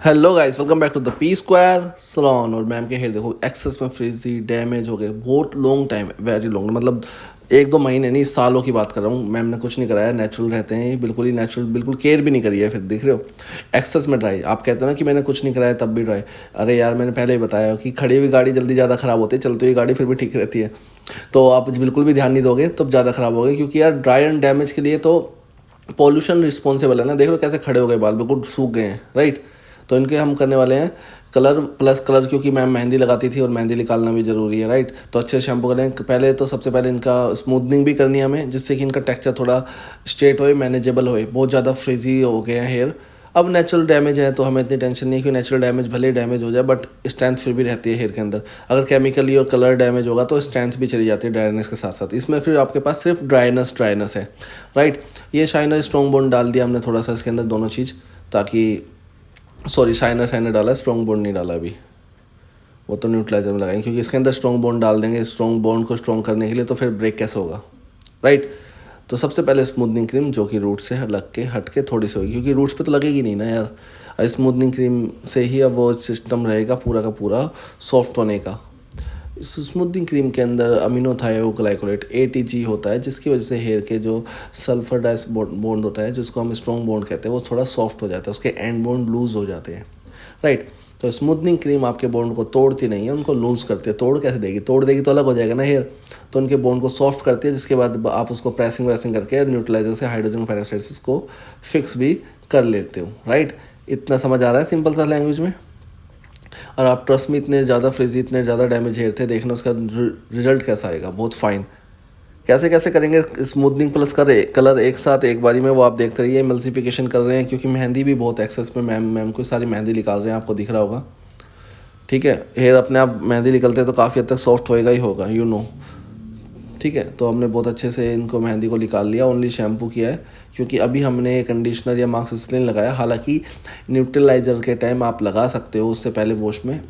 Hello guys, welcome back to the P square salon. और ma'am के hair देखो excess में फ्रीजी डैमेज हो गए, बहुत लॉन्ग टाइम, वेरी लॉन्ग, मतलब एक दो महीने नहीं, सालों की बात कर रहा हूँ। मैम ने कुछ नहीं कराया, नेचुरल रहते हैं ये, बिल्कुल ही नेचुरल, बिल्कुल केयर भी नहीं करी है। फिर देख रहे हो एक्सेस में ड्राई। आप कहते हो ना कि मैंने कुछ नहीं कराया तब भी ड्राई। अरे यार, मैंने पहले ही बताया कि खड़ी हुई गाड़ी जल्दी ज़्यादा ख़राब होती है, चलती हुई गाड़ी फिर भी ठीक रहती है। तो आप बिल्कुल भी ध्यान नहीं दोगे तब ज़्यादा ख़राब होगी, क्योंकि यार ड्राई एंड डैमेज के लिए तो पॉल्यूशन रिस्पॉन्सिबल है ना। देख लो कैसे खड़े हो गए बाल, बिल्कुल सूख गए हैं, राइट। तो इनके हम करने वाले हैं कलर प्लस कलर, क्योंकि मैम मेहंदी लगाती थी और मेहंदी निकालना भी ज़रूरी है, राइट। तो अच्छे शैम्पू करें पहले, तो सबसे पहले इनका स्मूथनिंग भी करनी है हमें, जिससे कि इनका टेक्सचर थोड़ा स्ट्रेट होए, मैनेजेबल होए। बहुत ज़्यादा फ्रिजी हो गए हैं हेयर। अब नेचुरल डैमेज है तो हमें इतनी टेंशन नहीं है, क्योंकि नेचुरल डैमेज भले ही डैमेज हो जाए बट स्ट्रेंथ फिर भी रहती है हेयर के अंदर। अगर केमिकली और कलर डैमेज होगा तो स्ट्रेंथ भी चली जाती है ड्राइनेस के साथ साथ। इसमें फिर आपके पास सिर्फ ड्राइनेस है, राइट। ये शाइनर स्ट्रॉन्ग बॉन्ड डाल दिया हमने थोड़ा सा इसके अंदर, दोनों चीज़, ताकि सॉरी शाइनर डाला, स्ट्रॉन्ग बॉन्ड नहीं डाला अभी, वो तो न्यूट्रलाइजर में लगाएंगे, क्योंकि इसके अंदर स्ट्रॉन्ग बॉन्ड डाल देंगे स्ट्रॉन्ग बॉन्ड को स्ट्रॉन्ग करने के लिए, तो फिर ब्रेक कैसे होगा, राइट। तो सबसे पहले स्मूथनिंग क्रीम, जो कि रूट से लग के हट के थोड़ी सी होगी, क्योंकि रूट्स पे तो लगेगी नहीं ना यार। और स्मूथनिंग क्रीम से ही अब वो सिस्टम रहेगा पूरा का पूरा सॉफ्ट होने का। इस स्मूथनिंग क्रीम के अंदर अमीनो थायोग्लाइकोलेट ATG होता है, जिसकी वजह से हेयर के जो सल्फर डाइस बॉन्ड होता है, जिसको हम स्ट्रॉन्ग बॉन्ड कहते हैं, वो थोड़ा सॉफ्ट हो जाता है, उसके एंड बॉन्ड लूज हो जाते हैं, राइट। तो स्मूथनिंग क्रीम आपके बॉन्ड को तोड़ती नहीं है, उनको लूज करती है। तोड़ कैसे देगी, तोड़ देगी तो अलग हो जाएगा ना हेयर। तो उनके बॉन्ड को सॉफ्ट करती है, जिसके बाद आप उसको प्रेसिंग वैसिंग करके न्यूट्रलाइजर से हाइड्रोजन पेरोक्साइड को फिक्स भी कर लेते हो, राइट। इतना समझ आ रहा है सिंपल सा लैंग्वेज में। और आप ट्रस्ट में, इतने ज़्यादा फ्रिजी, इतने ज़्यादा डैमेज हेयर थे, देखना उसका रिजल्ट कैसा आएगा, बहुत फाइन। कैसे कैसे करेंगे स्मूथनिंग प्लस कलर एक साथ एक बारी में, वो आप देखते रहिए। एमल्सिफिकेशन कर रहे हैं, क्योंकि मेहंदी भी बहुत एक्सेस में, मैम को सारी मेहंदी निकाल रहे हैं, आपको दिख रहा होगा, ठीक है। हेयर अपने आप मेहंदी निकलते हैं तो काफ़ी हद तक सॉफ्ट होएगा ही होगा, यू नो, ठीक है। तो हमने बहुत अच्छे से इनको मेहंदी को निकाल लिया, ओनली शैम्पू किया है, क्योंकि अभी हमने कंडीशनर या मास्क इसलिए नहीं लगाया। हालांकि न्यूट्रलाइजर के टाइम आप लगा सकते हो उससे पहले वॉश में,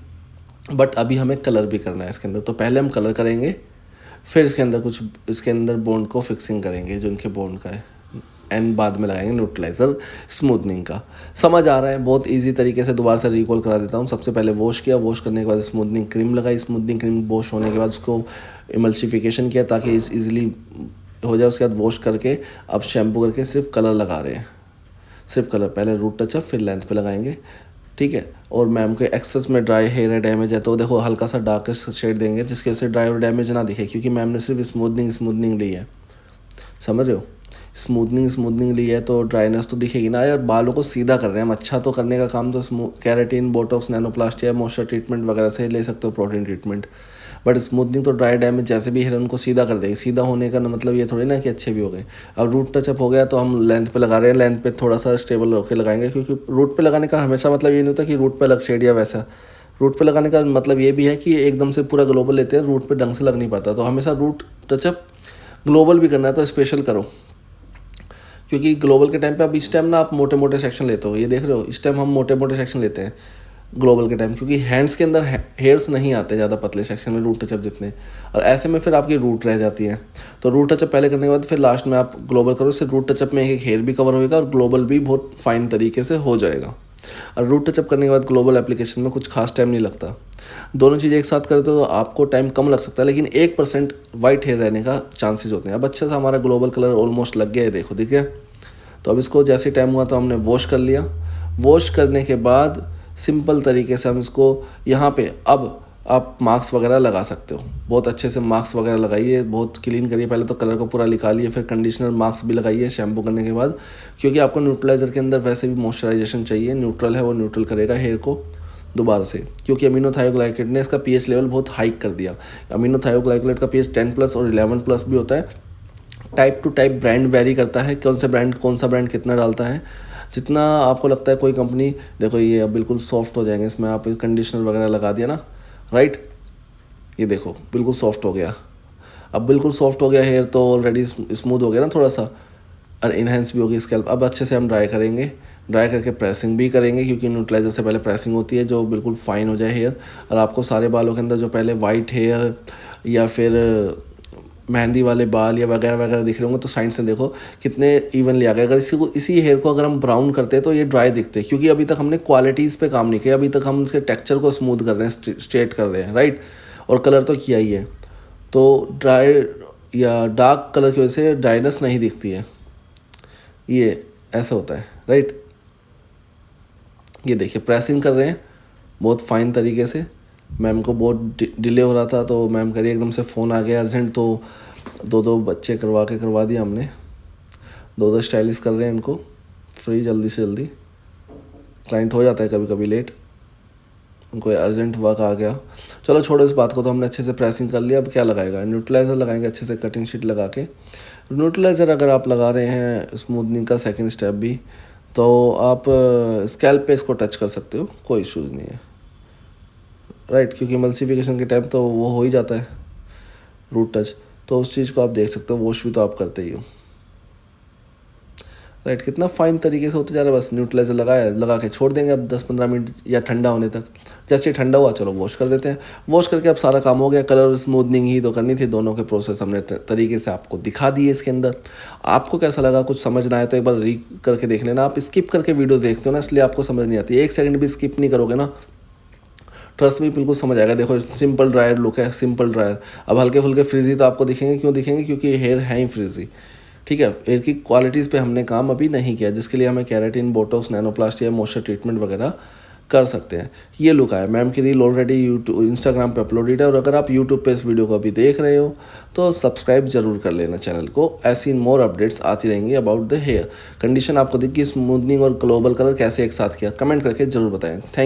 बट अभी हमें कलर भी करना है इसके अंदर। तो पहले हम कलर करेंगे, फिर इसके अंदर कुछ, इसके अंदर बॉन्ड को फिक्सिंग करेंगे जो इनके बॉन्ड का है, एंड बाद में लगाएंगे न्यूट्रलाइज़र स्मूथनिंग का। समझ आ रहा है, बहुत इजी तरीके से दोबारा से रिकॉल करा देता हूँ। सबसे पहले वॉश किया, वॉश करने के बाद स्मूथनिंग क्रीम लगाई, स्मूथनिंग क्रीम वॉश होने के बाद उसको इमल्सिफिकेशन किया ताकि ईजिली हो जाए। उसके बाद वॉश करके अब शैम्पू करके सिर्फ कलर लगा रहे हैं, सिर्फ कलर। पहले रूट टचअप फिर लेंथ पे लगाएंगे, ठीक है। और मैम के एक्सेस में ड्राई हेयर है, डैमेज है, तो देखो हल्का सा डार्क शेड देंगे, जिसकी वजह से ड्राई और डैमेज ना दिखे, क्योंकि मैम ने सिर्फ स्मूथनिंग ली है, समझ रहे हो। स्मूथनिंग ली है तो ड्राइनेस तो दिखेगी ना यार। बालों को सीधा कर रहे हैं हम, अच्छा तो करने का काम तो कैरेटिन, बोटॉक्स, नैनोप्लास्टी या मॉइस्चर ट्रीटमेंट वगैरह से ले सकते हो, प्रोटीन ट्रीटमेंट। बट स्मूथनिंग तो ड्राई डैमेज जैसे भी हेयर उनको सीधा कर देगी। सीधा होने का मतलब ये थोड़ी ना कि अच्छे भी हो गए। अब रूट टचअप हो गया तो हम लेंथ पे लगा रहे हैं, लेंथ पे थोड़ा सा स्टेबल होकर लगाएंगे, क्योंकि रूट पे लगाने का हमेशा मतलब ये नहीं होता कि रूट पे अलग शेड या वैसा। रूट पे लगाने का मतलब ये भी है कि एकदम से पूरा ग्लोबल लेते हैं, रूट पे ढंग से लग नहीं पाता। तो हमेशा रूट टचअप ग्लोबल भी करना है तो स्पेशल करो, क्योंकि ग्लोबल के टाइम पे, अब इस टाइम ना आप मोटे मोटे सेक्शन लेते हो, ये देख रहे हो, इस टाइम हम मोटे मोटे सेक्शन लेते हैं ग्लोबल के टाइम, क्योंकि हैंड्स के अंदर हेयर्स नहीं आते ज़्यादा पतले सेक्शन में रूट टचअप जितने, और ऐसे में फिर आपकी रूट रह जाती है। तो रूट टचअप पहले करने के बाद फिर लास्ट में आप ग्लोबल करो, सिर्फ रूट टचअप में एक हेयर भी कवर होएगा और ग्लोबल भी बहुत फाइन तरीके से हो जाएगा। और रूट टचअप करने के बाद ग्लोबल एप्लीकेशन में कुछ खास टाइम नहीं लगता। दोनों चीज़ें एक साथ करते हो तो आपको टाइम कम लग सकता है, लेकिन 1% वाइट हेयर रहने का चांसेस होते हैं। अब अच्छे से हमारा ग्लोबल कलर ऑलमोस्ट लग गया है, देखो दिख गया। तो अब इसको जैसे टाइम हुआ तो हमने वॉश कर लिया। वॉश करने के बाद सिंपल तरीके से हम इसको यहाँ पे, अब आप मास्क वगैरह लगा सकते हो, बहुत अच्छे से मास्क वगैरह लगाइए, बहुत क्लीन करिए। पहले तो कलर को पूरा निकालिए, फिर कंडीशनर मास्क भी लगाइए शैम्पू करने के बाद, क्योंकि आपको न्यूट्रलाइज़र के अंदर वैसे भी मॉइस्चराइजेशन चाहिए। न्यूट्रल है वो न्यूट्रल करेगा हेयर को दोबारा से, क्योंकि अमीनो थायोग्लाइकोलेट ने इसका pH लेवल बहुत हाइक कर दिया। अमीनो थायोग्लाइकोलेट का pH 10+ और 11+ भी होता है। Type two type brand very करता है, कौन सा ब्रांड कितना डालता है। जितना आपको लगता है कोई कंपनी, देखो ये अब बिल्कुल सॉफ्ट हो जाएंगे, इसमें आप कंडीशनर वगैरह लगा दिया ना, राइट। ये देखो बिल्कुल सॉफ्ट हो गया। अब बिल्कुल सॉफ्ट हो गया हेयर तो ऑलरेडी स्मूथ हो गया ना थोड़ा सा, और इन्हेंस भी होगी स्कैल्प। अब अच्छे से हम ड्राई करेंगे, ड्राई करके प्रेसिंग भी करेंगे, क्योंकि न्यूट्रलाइजर से पहले प्रेसिंग होती है जो बिल्कुल फाइन हो जाए हेयर। और आपको सारे बालों के अंदर जो पहले वाइट हेयर या फिर मेहंदी वाले बाल या वगैरह वगैरह दिख रहे होंगे तो साइड से देखो कितने इवनली आ गए। अगर इसी हेयर को अगर हम ब्राउन करते हैं तो ये ड्राई दिखते हैं, क्योंकि अभी तक हमने क्वालिटीज़ पे काम नहीं किया, अभी तक हम उसके टेक्सचर को स्मूथ कर रहे हैं, स्ट्रेट कर रहे हैं, राइट। और कलर तो किया ही है, तो ड्राई या डार्क कलर की वजह से ड्राइनेस नहीं दिखती है, ये ऐसा होता है, राइट। ये देखिए प्रेसिंग कर रहे हैं बहुत फाइन तरीके से। मैम को बहुत डिले हो रहा था तो मैम कह रही एकदम से फ़ोन आ गया अर्जेंट, तो दो बच्चे करवा दिया हमने, दो स्टाइलिश कर रहे हैं इनको फ्री जल्दी से जल्दी। क्लाइंट हो जाता है कभी कभी लेट, उनको अर्जेंट वर्क आ गया। चलो छोड़ो इस बात को, तो हमने अच्छे से प्रेसिंग कर लिया। अब क्या लगाएगा, न्यूट्रलाइज़र लगाएंगे अच्छे से, कटिंग शीट लगा के। न्यूट्रलाइज़र अगर आप लगा रहे हैं स्मूथनिंग का सेकंड स्टेप भी, तो आप स्कैल्प पे इसको टच कर सकते हो, कोई इशूज़ नहीं है, राइट। क्योंकि एमल्सिफिकेशन के टाइम तो वो हो ही जाता है रूट टच, तो उस चीज़ को आप देख सकते हो। वॉश भी तो आप करते ही हो, राइट। कितना फाइन तरीके से होते जा रहा है। बस न्यूट्रलाइजर लगा के छोड़ देंगे अब 10-15 मिनट या ठंडा होने तक। जैसे ठंडा हुआ चलो वॉश कर देते हैं। वॉश करके अब सारा काम हो गया। कलर स्मूथनिंग ही तो करनी थी, दोनों के प्रोसेस हमने तरीके से आपको दिखा दिए इसके अंदर। आपको कैसा लगा, कुछ समझ ना आए तो एक बार री करके देख लेना। आप स्किप करके वीडियो देखते हो ना, इसलिए आपको समझ नहीं आती। 1 सेकंड भी स्किप नहीं करोगे ना, ट्रस्ट में बिल्कुल समझ आएगा। देखो सिंपल ड्रायर लुक है, सिंपल ड्रायर। अब हल्के फुल्के फ्रिजी तो आपको दिखेंगे, क्यों दिखेंगे, क्योंकि हेयर है ही फ्रिजी, ठीक है। हेयर की क्वालिटीज़ पे हमने काम अभी नहीं किया, जिसके लिए हमें केराटिन, बोटॉक्स, नैनोप्लास्टी या मॉइस्चर ट्रीटमेंट वगैरह कर सकते हैं। ये लुक आया। मैम की रील ऑलरेडी यूट्यूब इंस्टाग्राम पे अपलोडेड है, और अगर आप यूट्यूब पे इस वीडियो को अभी देख रहे हो तो सब्सक्राइब जरूर कर लेना चैनल को। ऐसी मोर अपडेट्स आती रहेंगी अबाउट द हेयर कंडीशन। आपको दिखी स्मूथनिंग और ग्लोबल कलर कैसे एक साथ किया, कमेंट करके जरूर बताएं। थैंक